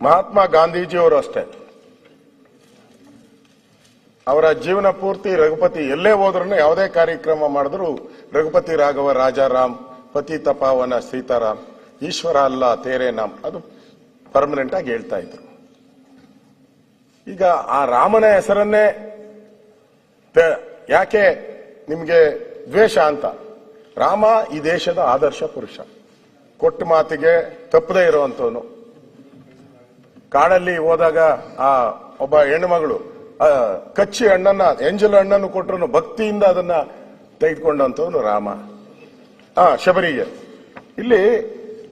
ಮಹಾತ್ಮ ಗಾಂಧೀಜಿಯವರು ಅಷ್ಟೇ, ಅವರ ಜೀವನ ಪೂರ್ತಿ ರಘುಪತಿ ಎಲ್ಲೇ ಹೋದ್ರೂ ಯಾವುದೇ ಕಾರ್ಯಕ್ರಮ ಮಾಡಿದ್ರು ರಘುಪತಿ ರಾಘವ ರಾಜಾರಾಮ್, ಪತಿತ ಪಾವನ ಸೀತಾರಾಮ್, ಈಶ್ವರ ಅಲ್ಲ ತೇರೆ ನಾಮ್, ಅದು ಪರ್ಮನೆಂಟ್ ಆಗಿ ಹೇಳ್ತಾ ಇದ್ರು. ಈಗ ಆ ರಾಮನ ಹೆಸರನ್ನೇ ಯಾಕೆ ನಿಮ್ಗೆ ದ್ವೇಷ ಅಂತ? ರಾಮ ಈ ದೇಶದ ಆದರ್ಶ ಪುರುಷ, ಕೊಟ್ಟ ಮಾತಿಗೆ ತಪ್ಪದೇ ಇರುವಂತವನು. ಕಾಡಲ್ಲಿ ಹೋದಾಗ ಆ ಒಬ್ಬ ಹೆಣ್ಣುಮಗಳು ಕಚ್ಚಿ ಹಣ್ಣನ್ನ, ಎಂಜಲು ಹಣ್ಣನ್ನು ಕೊಟ್ಟರು ಭಕ್ತಿಯಿಂದ ಅದನ್ನ ತೆಗೆದುಕೊಂಡಂತವನು ರಾಮ. ಶಬರಿಗೆ ಇಲ್ಲಿ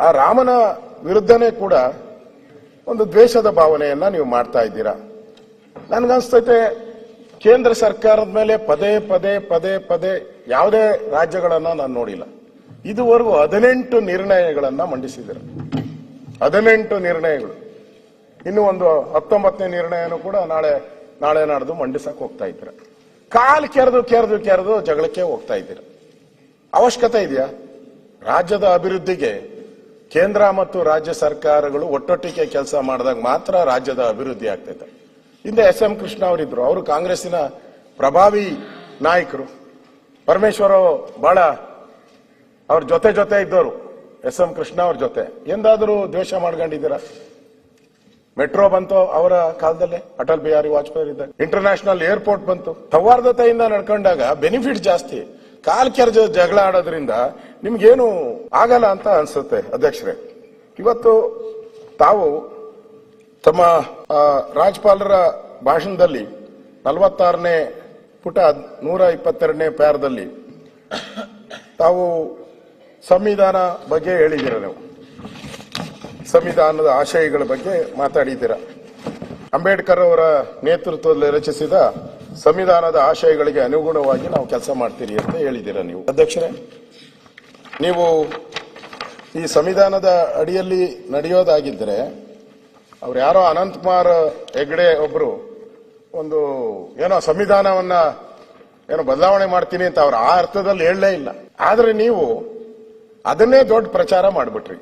ಆ ರಾಮನ ವಿರುದ್ಧನೇ ಕೂಡ ಒಂದು ದ್ವೇಷದ ಭಾವನೆಯನ್ನ ನೀವು ಮಾಡ್ತಾ ಇದ್ದೀರಾ. ನನ್ಗನ್ಸ್ತೈತೆ ಕೇಂದ್ರ ಸರ್ಕಾರದ ಮೇಲೆ ಪದೇ ಪದೇ ಪದೇ ಪದೇ ಯಾವುದೇ ರಾಜ್ಯಗಳನ್ನ ನಾನು ನೋಡಿಲ್ಲ. ಇದುವರೆಗೂ 18 ನಿರ್ಣಯಗಳನ್ನ ಮಂಡಿಸಿದ್ದಾರೆ. 18 ನಿರ್ಣಯಗಳು. ಇನ್ನು ಒಂದು 19ನೇ ನಿರ್ಣಯನೂ ಕೂಡ ನಾಳೆ ನಾಡ್ದು ಮಂಡಿಸಕ್ ಹೋಗ್ತಾ ಇದ್ದೀರ. ಕಾಲು ಕೆರೆದು ಜಗಳಕ್ಕೆ ಹೋಗ್ತಾ ಇದ್ದೀರ. ಅವಶ್ಯಕತೆ ಇದೆಯಾ? ರಾಜ್ಯದ ಅಭಿವೃದ್ಧಿಗೆ ಕೇಂದ್ರ ಮತ್ತು ರಾಜ್ಯ ಸರ್ಕಾರಗಳು ಒಟ್ಟೊಟ್ಟಿಗೆ ಕೆಲಸ ಮಾಡಿದಾಗ ಮಾತ್ರ ರಾಜ್ಯದ ಅಭಿವೃದ್ಧಿ ಆಗ್ತೈತೆ. ಹಿಂದೆ SM ಕೃಷ್ಣ ಅವರಿದ್ರು, ಅವರು ಕಾಂಗ್ರೆಸ್ಸಿನ ಪ್ರಭಾವಿ ನಾಯಕರು. ಪರಮೇಶ್ವರ ಬಹಳ ಅವ್ರ ಜೊತೆ ಇದ್ದವರು, SM ಕೃಷ್ಣ ಅವ್ರ ಜೊತೆ. ಎಂದಾದರೂ ದ್ವೇಷ ಮಾಡ್ಕೊಂಡಿದ್ದೀರಾ? ಮೆಟ್ರೋ ಬಂತು ಅವರ ಕಾಲದಲ್ಲೇ, ಅಟಲ್ ಬಿಹಾರಿ ವಾಜಪೇಯಿ ಇದ್ದಾಗ. ಇಂಟರ್ನ್ಯಾಷನಲ್ ಏರ್ಪೋರ್ಟ್ ಬಂತು. ಸೌಹಾರ್ದತೆಯಿಂದ ನಡ್ಕೊಂಡಾಗ ಬೆನಿಫಿಟ್ ಜಾಸ್ತಿ. ಕಾಲ್ ಕೆರೆದು ಜಗಳ ಆಡೋದ್ರಿಂದ ನಿಮ್ಗೇನು ಆಗಲ್ಲ ಅಂತ ಅನ್ಸುತ್ತೆ. ಅಧ್ಯಕ್ಷರೇ, ಇವತ್ತು ತಾವು ತಮ್ಮ ರಾಜ್ಯಪಾಲರ ಭಾಷಣದಲ್ಲಿ 46ನೇ ಪುಟ 122ನೇ ಪ್ಯಾರದಲ್ಲಿ ತಾವು ಸಂವಿಧಾನ ಬಗ್ಗೆ ಹೇಳಿದ್ದೀರ. ನೀವು ಸಂವಿಧಾನದ ಆಶಯಗಳ ಬಗ್ಗೆ ಮಾತಾಡಿದ್ದೀರ. ಅಂಬೇಡ್ಕರ್ ಅವರ ನೇತೃತ್ವದಲ್ಲಿ ರಚಿಸಿದ ಸಂವಿಧಾನದ ಆಶಯಗಳಿಗೆ ಅನುಗುಣವಾಗಿ ನಾವು ಕೆಲಸ ಮಾಡ್ತೀರಿ ಅಂತ ಹೇಳಿದ್ದೀರ ನೀವು. ಅಧ್ಯಕ್ಷರೇ, ನೀವು ಈ ಸಂವಿಧಾನದ ಅಡಿಯಲ್ಲಿ ನಡೆಯೋದಾಗಿದ್ದರೆ, ಅವ್ರು ಯಾರೋ ಅನಂತಕುಮಾರ್ ಹೆಗಡೆ ಒಬ್ರು ಒಂದು ಏನೋ ಸಂವಿಧಾನವನ್ನ ಏನೋ ಬದಲಾವಣೆ ಮಾಡ್ತೀನಿ ಅಂತ ಅವ್ರು ಆ ಅರ್ಥದಲ್ಲಿ ಹೇಳಲೇ ಇಲ್ಲ. ಆದ್ರೆ ನೀವು ಅದನ್ನೇ ದೊಡ್ಡ ಪ್ರಚಾರ ಮಾಡ್ಬಿಟ್ರಿ.